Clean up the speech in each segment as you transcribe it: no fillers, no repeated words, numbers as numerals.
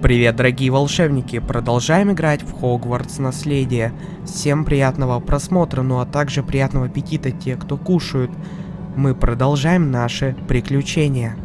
Привет, дорогие волшебники! Продолжаем играть в Хогвартс Наследие. Всем приятного просмотра, ну а также приятного аппетита те, кто кушают. Мы продолжаем наши приключения.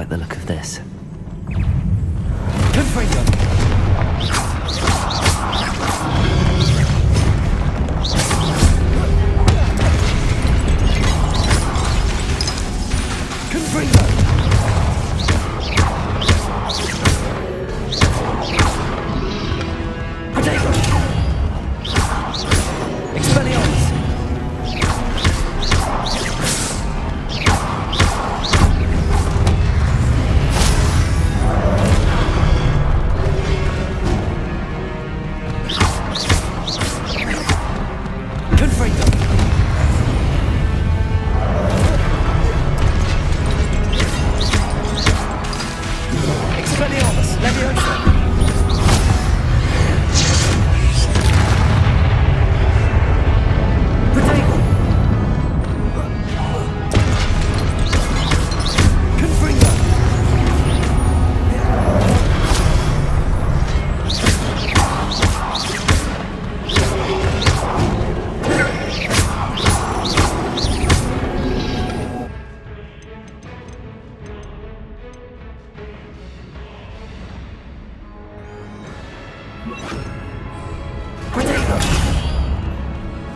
like the look of this.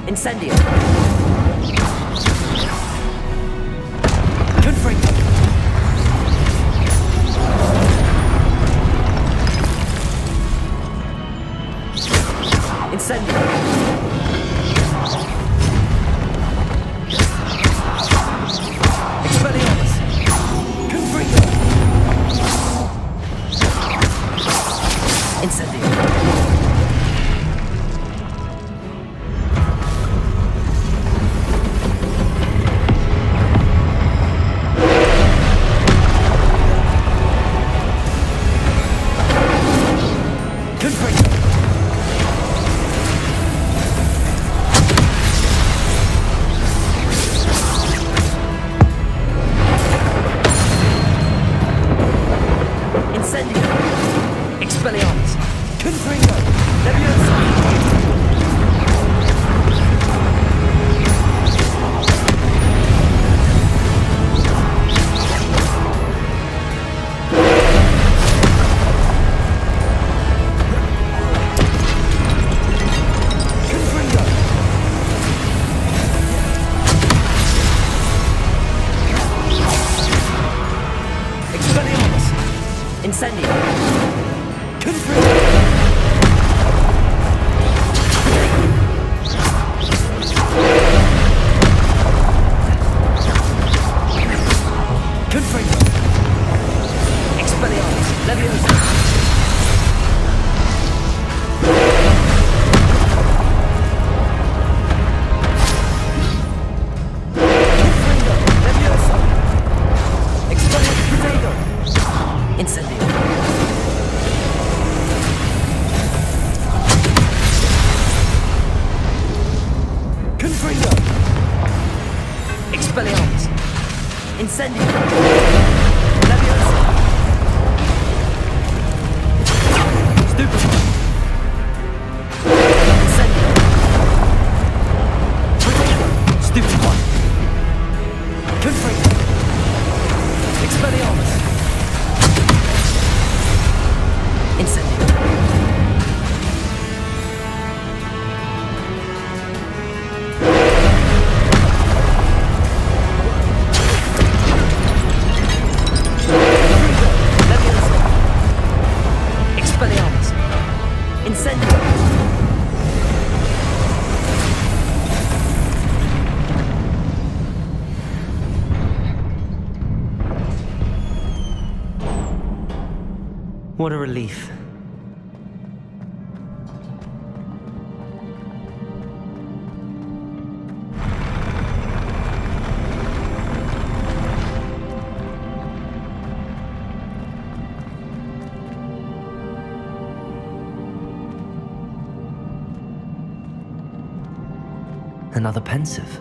Incendio. Confringo. Incendio. Expelliarmus. Confringo. Incendio. What a relief. Another pensive.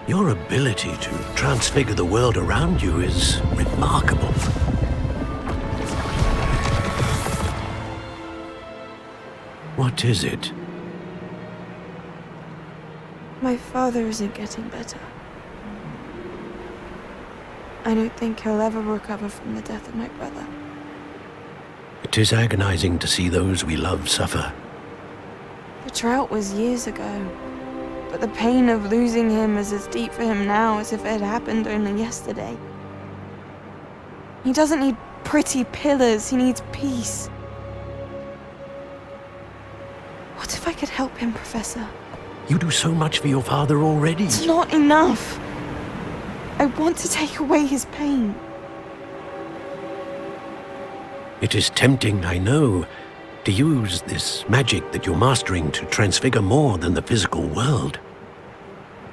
Your ability to transfigure the world around you is remarkable. What is it? My father isn't getting better. I don't think he'll ever recover from the death of my brother. It is agonizing to see those we love suffer. The drought was years ago, but the pain of losing him is as deep for him now as if it had happened only yesterday. He doesn't need pretty pillars, he needs peace. What if I could help him, Professor? You do so much for your father already. It's not enough. I want to take away his pain. It is tempting, I know, to use this magic that you're mastering to transfigure more than the physical world.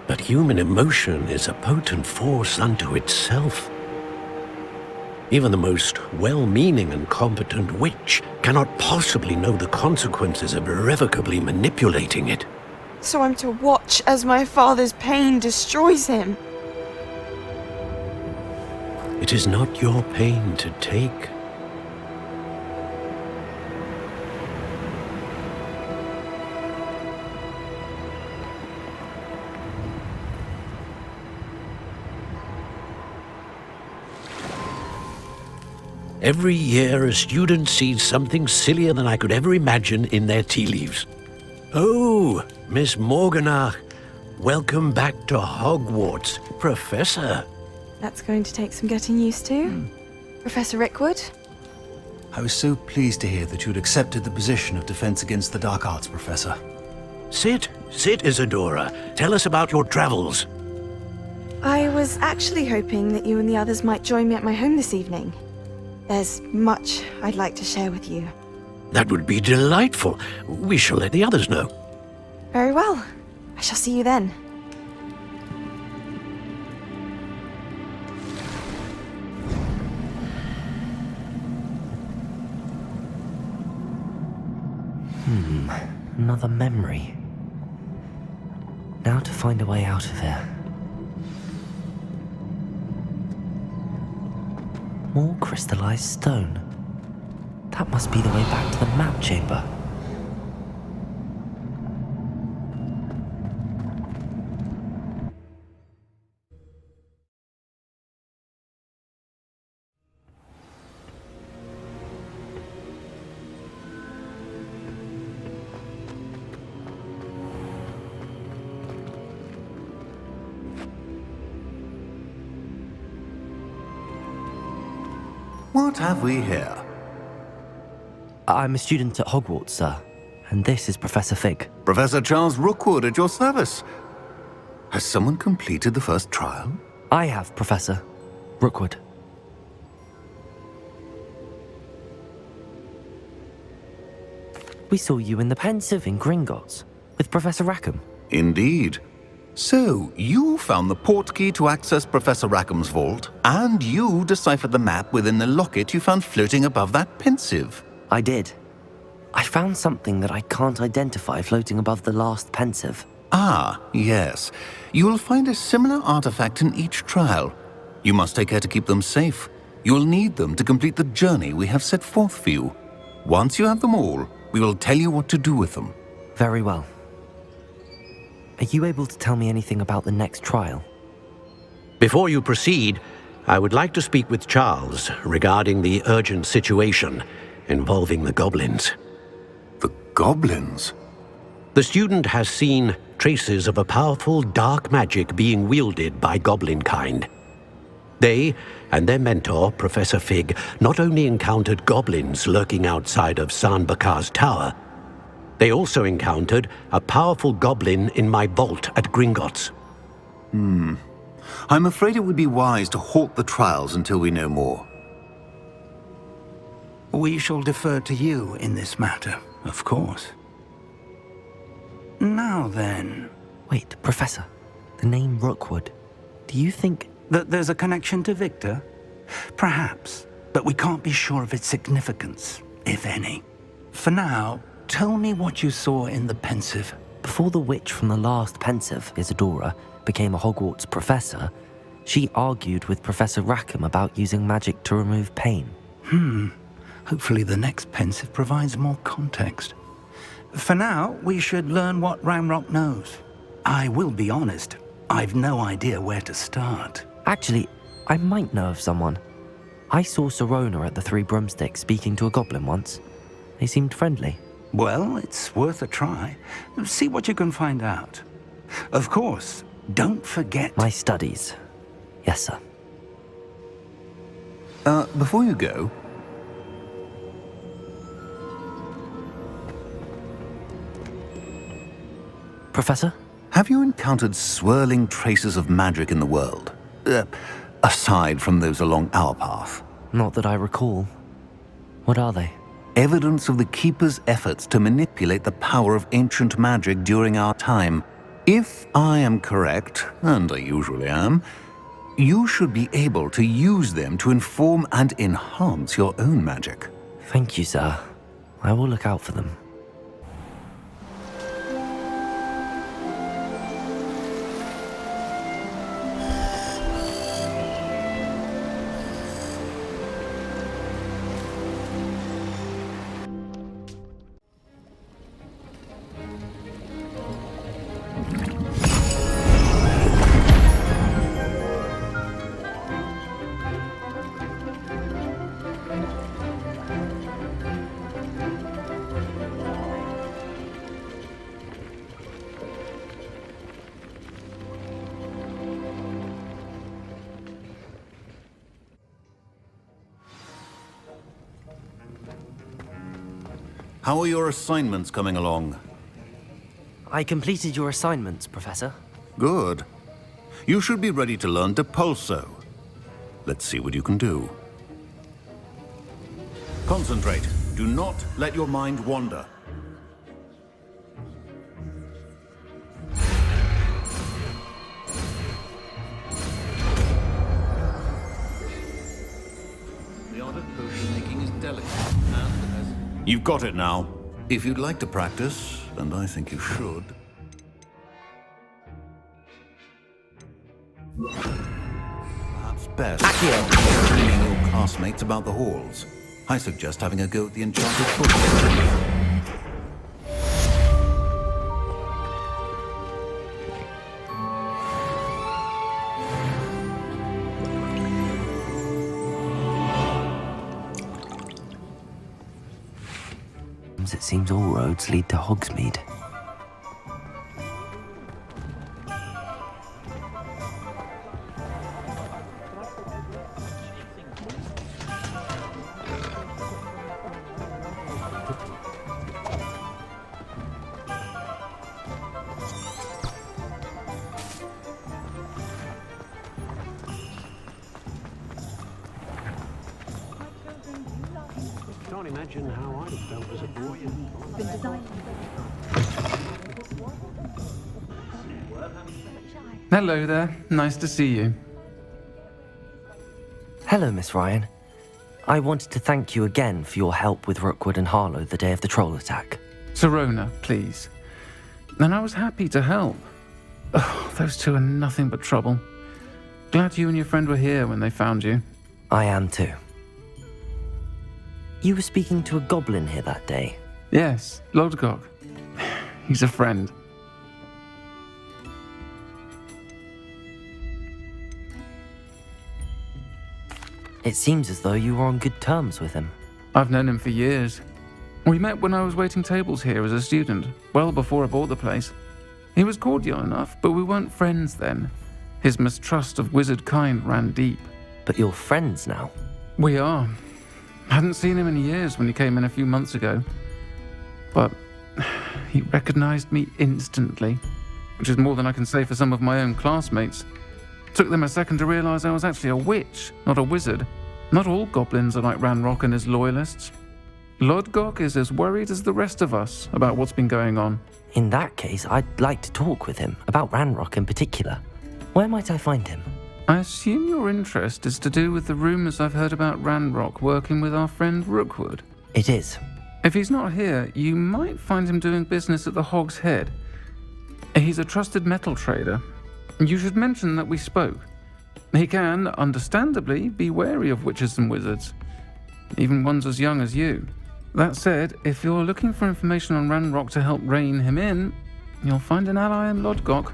But human emotion is a potent force unto itself. Even the most well-meaning and competent witch cannot possibly know the consequences of irrevocably manipulating it. So I'm to watch as my father's pain destroys him. It is not your pain to take. Every year, a student sees something sillier than I could ever imagine in their tea leaves. Oh, Miss Morganach, welcome back to Hogwarts, Professor. That's going to take some getting used to. Professor Rickwood? I was so pleased to hear that you'd accepted the position of Defense Against the Dark Arts, Professor. Sit, Isadora. Tell us about your travels. I was actually hoping that you and the others might join me at my home this evening. There's much I'd like to share with you. That would be delightful. We shall let the others know. Very well. I shall see you then. Another memory. Now to find a way out of here. More crystallized stone. That must be the way back to the map chamber. What have we here? I'm a student at Hogwarts, sir. And this is Professor Fig. Professor Charles Rookwood at your service. Has someone completed the first trial? I have, Professor Rookwood. We saw you in the Pensive in Gringotts with Professor Rackham. Indeed. So, you found the portkey to access Professor Rackham's vault, and you deciphered the map within the locket you found floating above that Pensive. I did. I found something that I can't identify floating above the last Pensive. Ah, yes. You will find a similar artifact in each trial. You must take care to keep them safe. You will need them to complete the journey we have set forth for you. Once you have them all, we will tell you what to do with them. Very well. Are you able to tell me anything about the next trial? Before you proceed, I would like to speak with Charles regarding the urgent situation involving the goblins. The goblins? The student has seen traces of a powerful dark magic being wielded by goblin kind. They and their mentor, Professor Fig, not only encountered goblins lurking outside of Sanbakar's tower, they also encountered a powerful goblin in my vault at Gringotts. I'm afraid it would be wise to halt the trials until we know more. We shall defer to you in this matter, of course. Now then... Wait, Professor. The name Rookwood. Do you think... that there's a connection to Victor? Perhaps, but we can't be sure of its significance, if any. For now, tell me what you saw in the Pensive. Before the witch from the last pensive, Isadora, became a Hogwarts professor, she argued with Professor Rackham about using magic to remove pain. Hopefully the next pensive provides more context. For now, we should learn what Ranrock knows. I will be honest, I've no idea where to start. Actually, I might know of someone. I saw Sirona at the Three Broomsticks speaking to a goblin once. They seemed friendly. Well, it's worth a try. See what you can find out. Of course, don't forget... My studies. Yes, sir. Before you go... Professor? Have you encountered swirling traces of magic in the world? Aside from those along our path? Not that I recall. What are they? Evidence of the Keeper's efforts to manipulate the power of ancient magic during our time. If I am correct, and I usually am, you should be able to use them to inform and enhance your own magic. Thank you, sir. I will look out for them. How are your assignments coming along? I completed your assignments, Professor. Good. You should be ready to learn Depulso. Let's see what you can do. Concentrate. Do not let your mind wander. The art of potion making is delicate, and as... You've got it now. If you'd like to practice, and I think you should... Perhaps best bringing your classmates about the halls. I suggest having a go at the enchanted book. It seems all roads lead to Hogsmeade. Can't imagine how I felt as a boy. Hello there. Nice to see you. Hello, Miss Ryan. I wanted to thank you again for your help with Rookwood and Harlow the day of the troll attack. Sirona, please. And I was happy to help. Oh, those two are nothing but trouble. Glad you and your friend were here when they found you. I am too. You were speaking to a goblin here that day. Yes, Lodgok. He's a friend. It seems as though you were on good terms with him. I've known him for years. We met when I was waiting tables here as a student, well before I bought the place. He was cordial enough, but we weren't friends then. His mistrust of wizard kind ran deep. But you're friends now? We are. Hadn't seen him in years when he came in a few months ago. But he recognized me instantly, which is more than I can say for some of my own classmates. Took them a second to realize I was actually a witch, not a wizard. Not all goblins are like Ranrock and his loyalists. Lodgok is as worried as the rest of us about what's been going on. In that case, I'd like to talk with him, about Ranrock in particular. Where might I find him? I assume your interest is to do with the rumors I've heard about Ranrock working with our friend Rookwood. It is. If he's not here, you might find him doing business at the Hog's Head. He's a trusted metal trader. You should mention that we spoke. He can, understandably, be wary of witches and wizards, even ones as young as you. That said, if you're looking for information on Ranrock to help rein him in, you'll find an ally in Lodgok.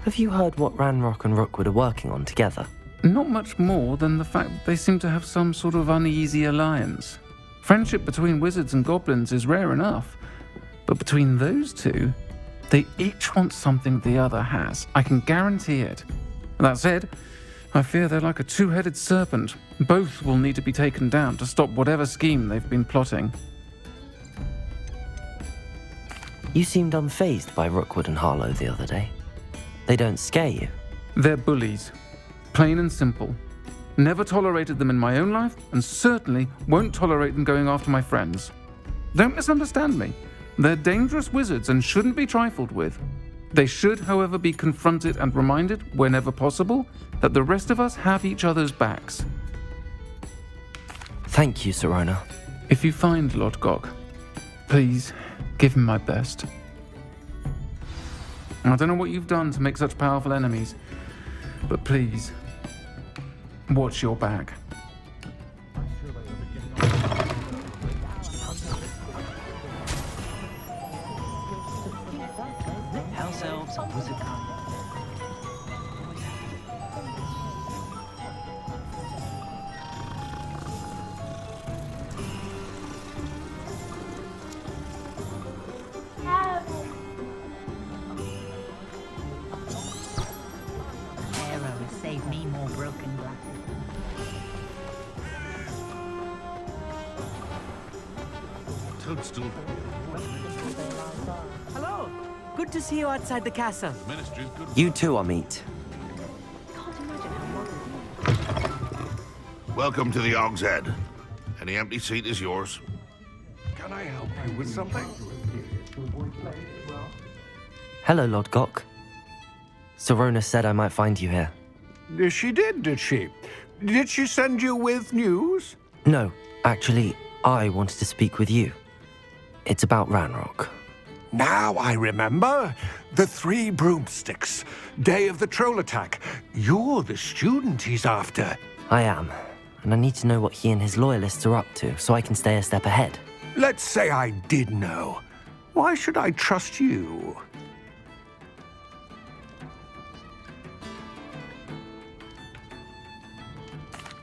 Have you heard what Ranrock and Rookwood are working on together? Not much more than the fact that they seem to have some sort of uneasy alliance. Friendship between wizards and goblins is rare enough, but between those two, they each want something the other has. I can guarantee it. That said, I fear they're like a two-headed serpent. Both will need to be taken down to stop whatever scheme they've been plotting. You seemed unfazed by Rookwood and Harlow the other day. They don't scare you. They're bullies. Plain and simple. Never tolerated them in my own life, and certainly won't tolerate them going after my friends. Don't misunderstand me. They're dangerous wizards and shouldn't be trifled with. They should, however, be confronted and reminded, whenever possible, that the rest of us have each other's backs. Thank you, Sirona. If you find Lodgok, please give him my best. I don't know what you've done to make such powerful enemies, but please, watch your back. House elves and wizard kind. Save me more broken glasses. Toadstool. Hello! Good to see you outside the castle. Ministry's good. You too, Amit. Welcome to the Og's Head. Any empty seat is yours. Can I help you with something? Hello, Lodgok. Sirona said I might find you here. She did she? Did she send you with news? No, actually, I wanted to speak with you. It's about Ranrock. Now I remember. The 3 broomsticks. Day of the troll attack. You're the student he's after. I am, and I need to know what he and his loyalists are up to so I can stay a step ahead. Let's say I did know. Why should I trust you?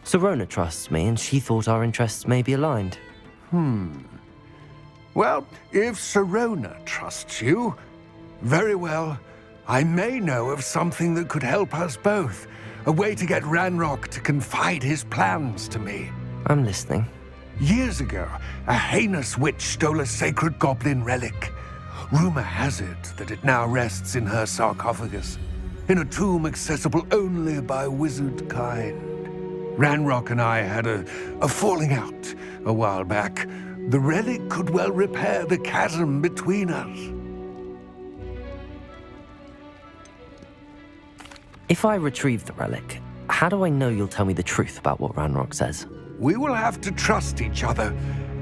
Sirona trusts me, and she thought our interests may be aligned. Well, if Sirona trusts you, very well. I may know of something that could help us both. A way to get Ranrock to confide his plans to me. I'm listening. Years ago, a heinous witch stole a sacred goblin relic. Rumor has it that it now rests in her sarcophagus, in a tomb accessible only by wizard kind. Ranrock and I had a falling out a while back. The relic could well repair the chasm between us. If I retrieve the relic, how do I know you'll tell me the truth about what Ranrock says? We will have to trust each other.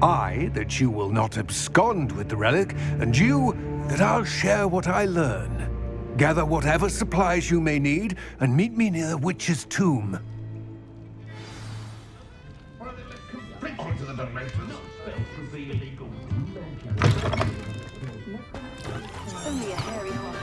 I, that you will not abscond with the relic, and you, that I'll share what I learn. Gather whatever supplies you may need, and meet me near the witch's tomb. Only a hairy hole.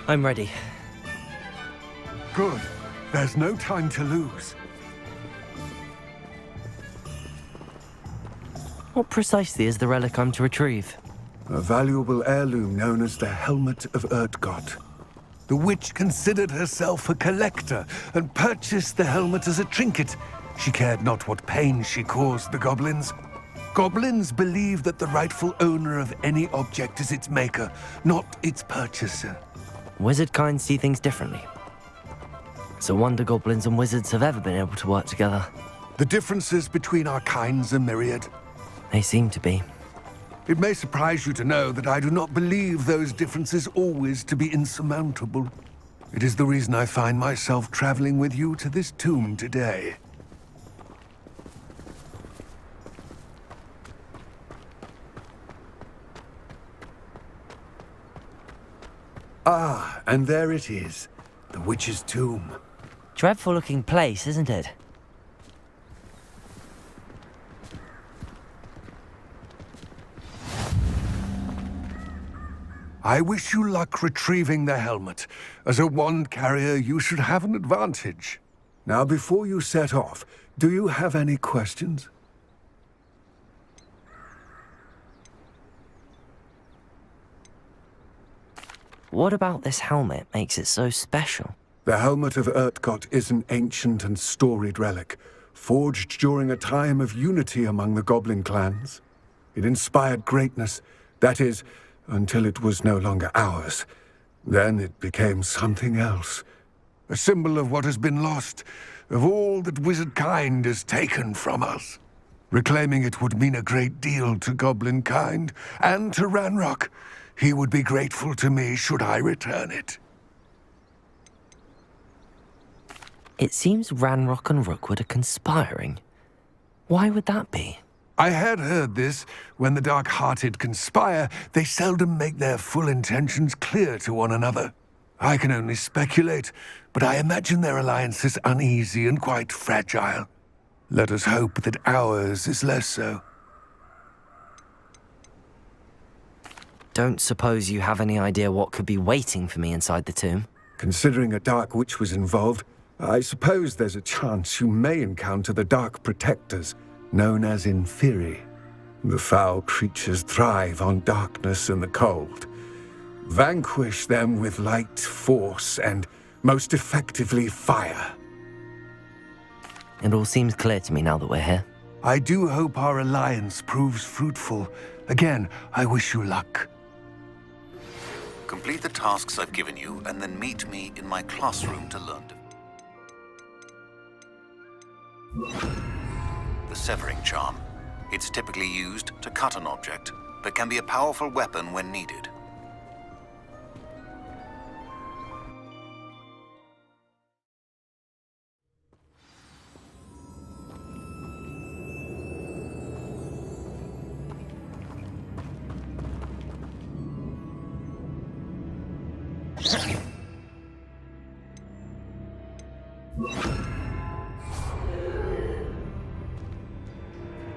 I'm ready. Good. There's no time to lose. What precisely is the relic I'm to retrieve? A valuable heirloom known as the Helmet of Urtgot. The witch considered herself a collector and purchased the helmet as a trinket. She cared not what pain she caused the goblins. Goblins believe that the rightful owner of any object is its maker, not its purchaser. Wizard kind see things differently. So wonder goblins and wizards have ever been able to work together. The differences between our kinds are myriad. They seem to be. It may surprise you to know that I do not believe those differences always to be insurmountable. It is the reason I find myself traveling with you to this tomb today. Ah, and there it is, the witch's tomb. Dreadful looking place, isn't it? I wish you luck retrieving the helmet. As a wand carrier, you should have an advantage. Now, before you set off, do you have any questions? What about this helmet makes it so special? The helmet of Urtkot is an ancient and storied relic, forged during a time of unity among the goblin clans. It inspired greatness, that is, until it was no longer ours. Then it became something else. A symbol of what has been lost, of all that wizard kind has taken from us. Reclaiming it would mean a great deal to goblin kind, and to Ranrock. He would be grateful to me should I return it. It seems Ranrock and Rookwood are conspiring. Why would that be? I had heard this. When the dark-hearted conspire, they seldom make their full intentions clear to one another. I can only speculate, but I imagine their alliance is uneasy and quite fragile. Let us hope that ours is less so. Don't suppose you have any idea what could be waiting for me inside the tomb? Considering a dark witch was involved, I suppose there's a chance you may encounter the Dark Protectors, known as Inferi. The foul creatures thrive on darkness and the cold. Vanquish them with light, force, and most effectively fire. It all seems clear to me now that we're here. I do hope our alliance proves fruitful. Again, I wish you luck. Complete the tasks I've given you, and then meet me in my classroom to learn. The Severing Charm. It's typically used to cut an object, but can be a powerful weapon when needed.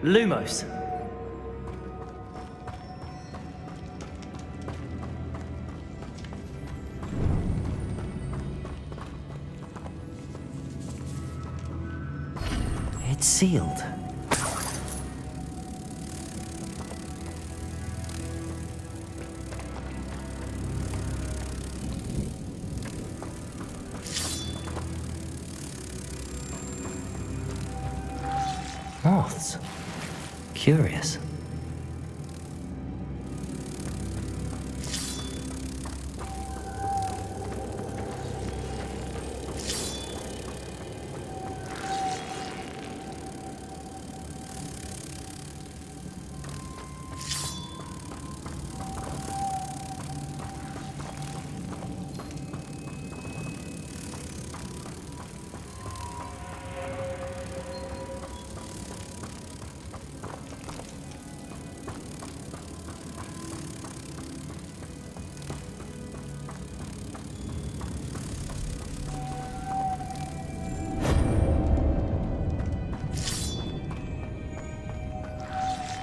Lumos. It's sealed. Moths. Curious.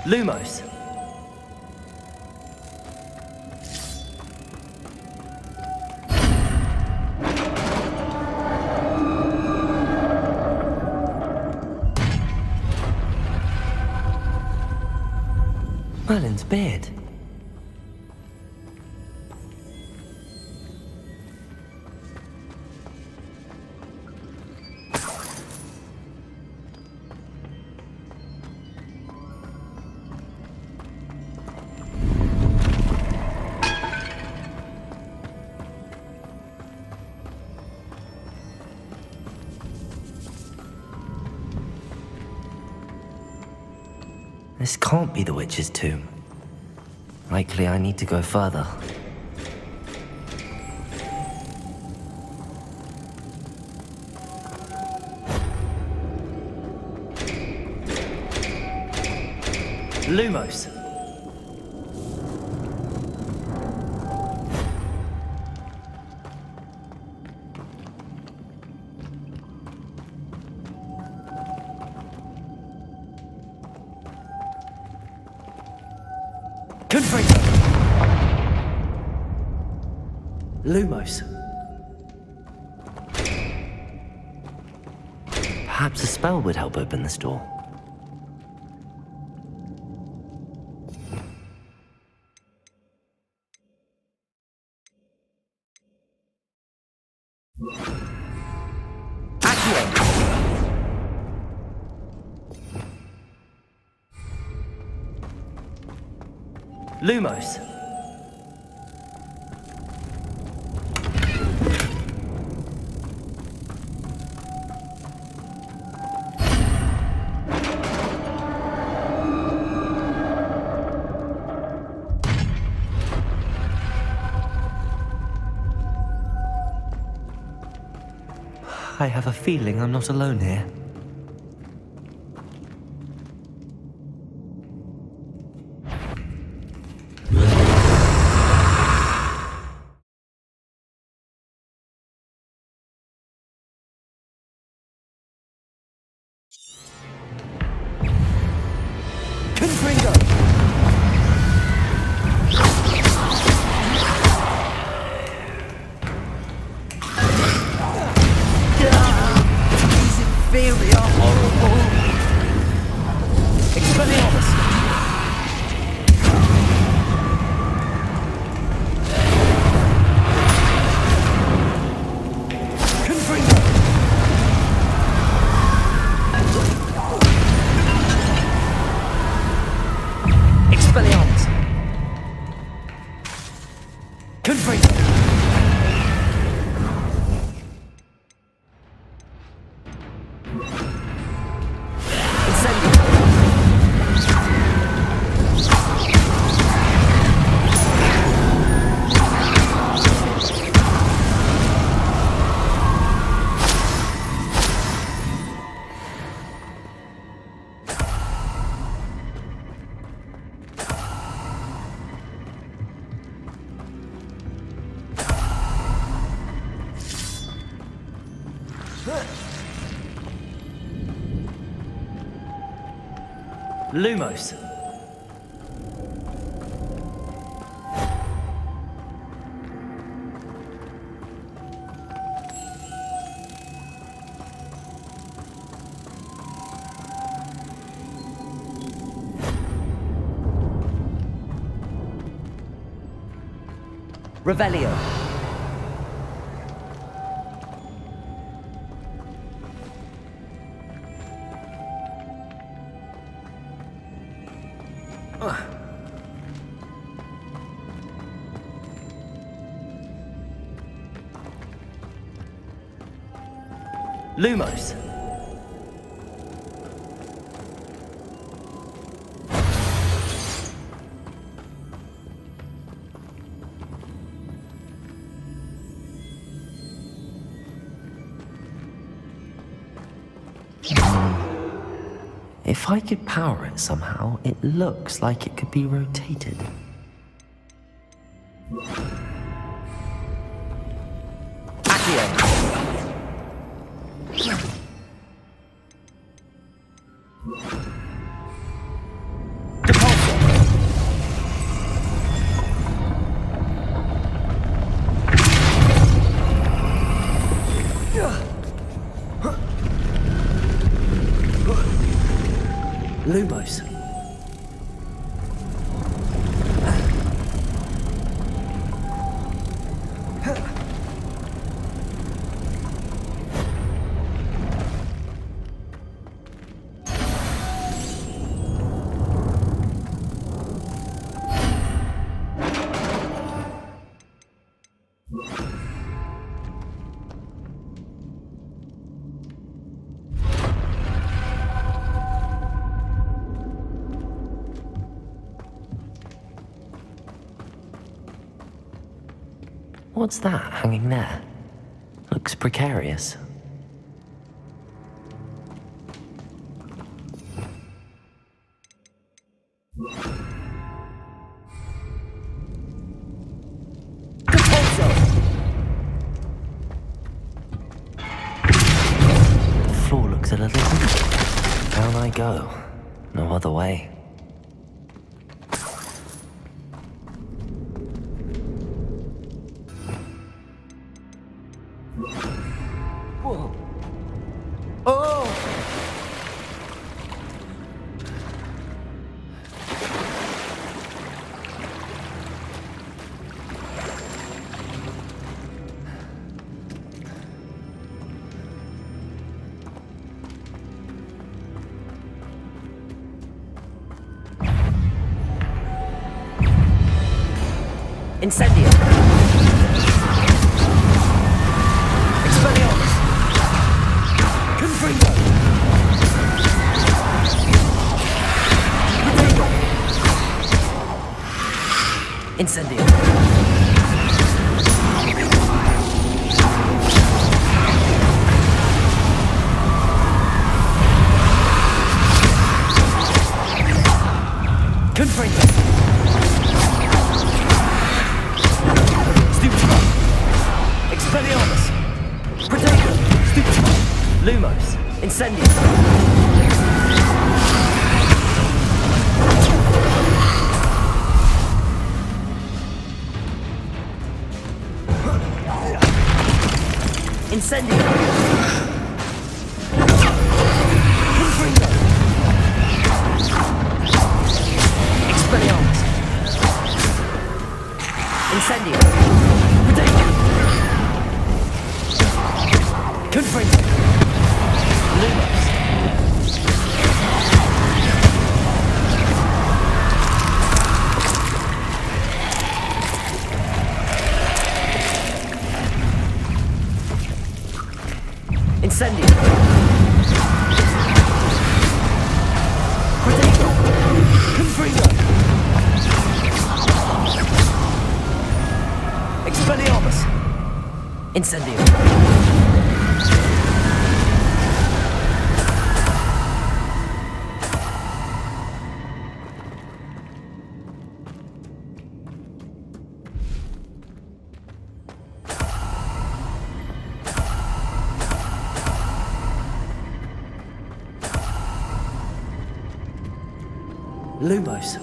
Lumos. Merlin's beard. This can't be the witch's tomb. Likely I need to go further. Lumos! Confringo! Lumos. Perhaps a spell would help open this door. Lumos. I have a feeling I'm not alone here. Lumos. Revelio. Lumos. If I could power it somehow, it looks like it could be rotated. Lumos. What's that hanging there? Looks precarious. The floor looks a little weak. Down I go. No other way. Whoa. Oh! Incendio! Expelliarmus! Confringo! Potato! Incendio! Confringo! Expelliarmus! Protego! Stupefy! Lumos! Incendio! Incendio! Confringo! Expelliarmus! Incendio! Protego! Confringo! Lumos! Incendio! Protego! Confringo! Expelliarmus! Incendio! Lumos.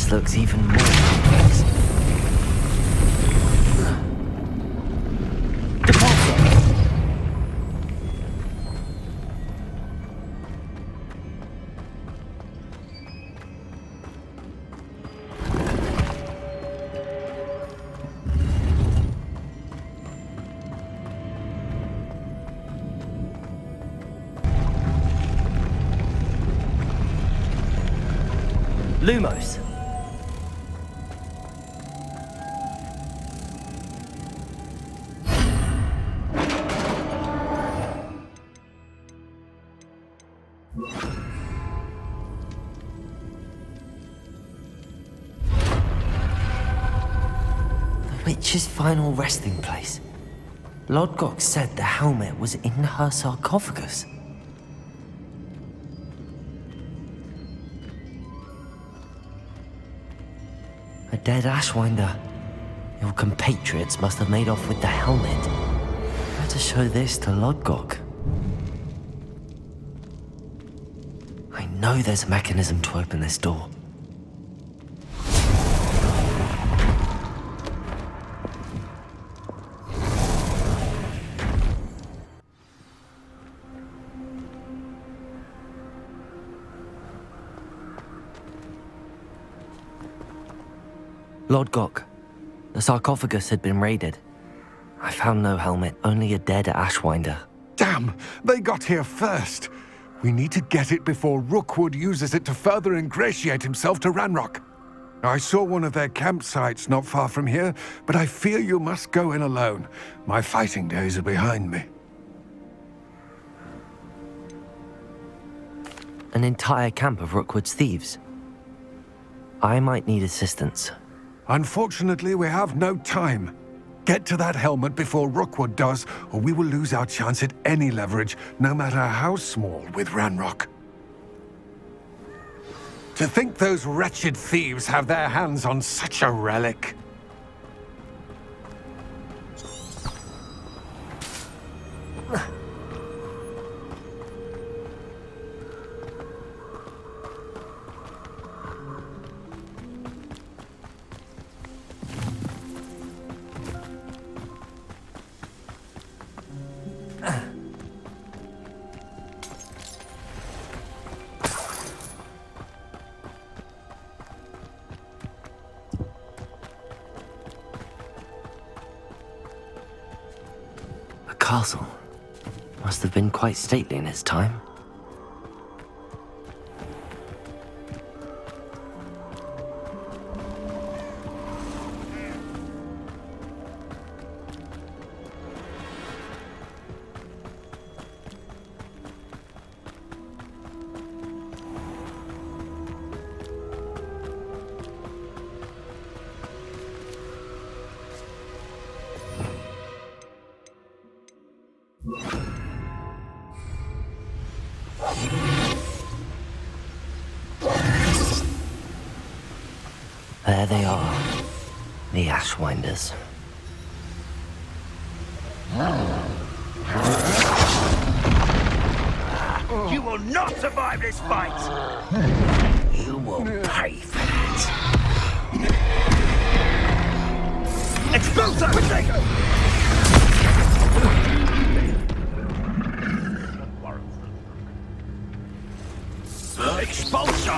Looks even more complex. Lumos. Witch's final resting place. Lodgok said the helmet was in her sarcophagus. A dead Ashwinder. Your compatriots must have made off with the helmet. Better show this to Lodgok. I know there's a mechanism to open this door. Lord Gok, the sarcophagus had been raided. I found no helmet, only a dead Ashwinder. Damn! They got here first! We need to get it before Rookwood uses it to further ingratiate himself to Ranrock. I saw one of their campsites not far from here, but I fear you must go in alone. My fighting days are behind me. An entire camp of Rookwood's thieves. I might need assistance. Unfortunately, we have no time. Get to that helmet before Rookwood does, or we will lose our chance at any leverage, no matter how small, with Ranrock. To think those wretched thieves have their hands on such a relic. Castle. Must have been quite stately in its time. There they are, the Ashwinders. You will not survive this fight! You will pay for that. Expulso! Expulso!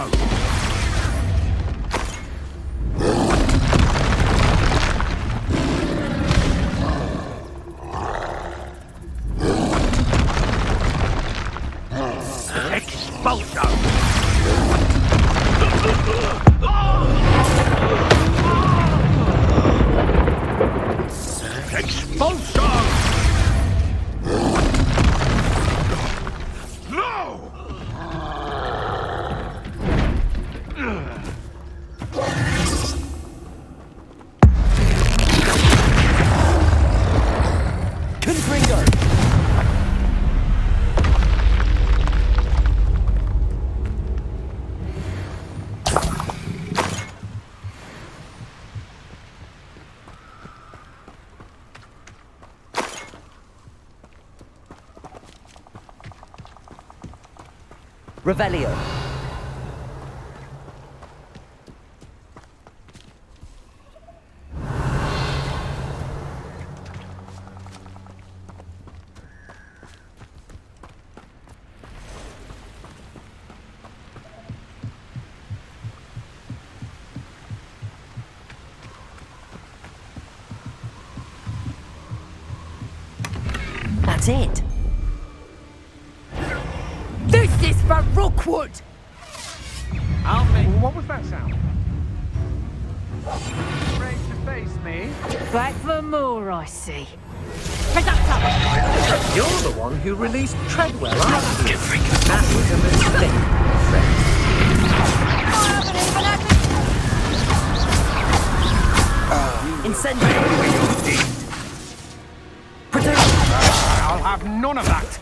Revelio. That's it. This is for Rookwood! What was that sound? Ready to face me? Back for more, I see. You're the one who released Treadwell, aren't you? That was a mistake, friend. Incendiary. I'll have none of that.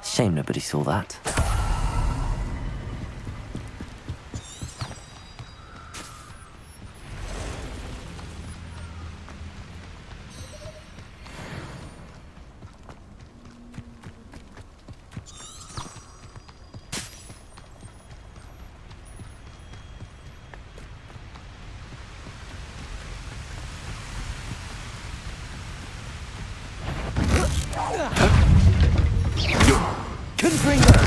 Shame nobody saw that. Confringo!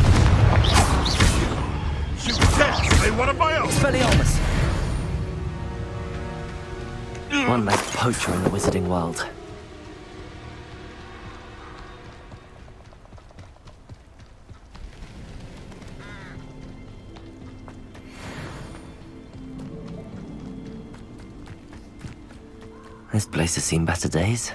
You dare say one of my own! Expelliarmus! One less poacher in the wizarding world. This place has seen better days.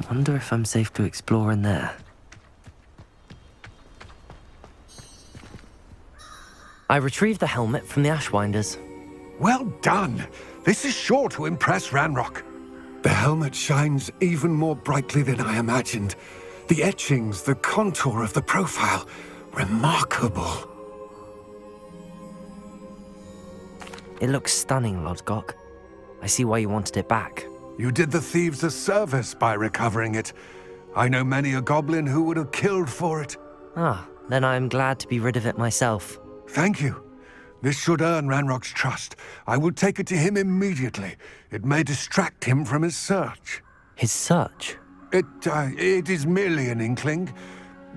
Wonder if I'm safe to explore in there. I retrieved the helmet from the Ashwinders. Well done! This is sure to impress Ranrock. The helmet shines even more brightly than I imagined. The etchings, the contour of the profile, remarkable. It looks stunning, Lodgok. I see why you wanted it back. You did the thieves a service by recovering it. I know many a goblin who would have killed for it. Ah, then I'm glad to be rid of it myself. Thank you. This should earn Ranrock's trust. I will take it to him immediately. It may distract him from his search. His search? It is merely an inkling.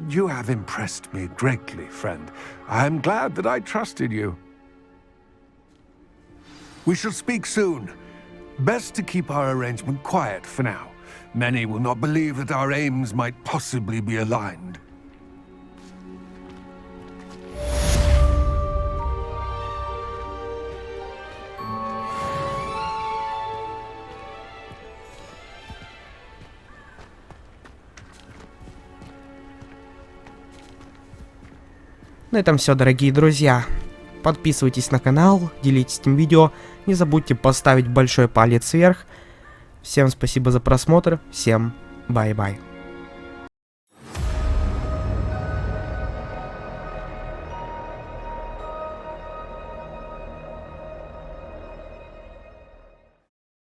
You have impressed me greatly, friend. I am glad that I trusted you. We shall speak soon. Best to keep our arrangement quiet for now. Many will not believe that our aims might possibly be aligned. На этом все, дорогие друзья. Подписывайтесь на канал, делитесь этим видео. Не забудьте поставить большой палец вверх. Всем спасибо за просмотр. Всем бай-бай.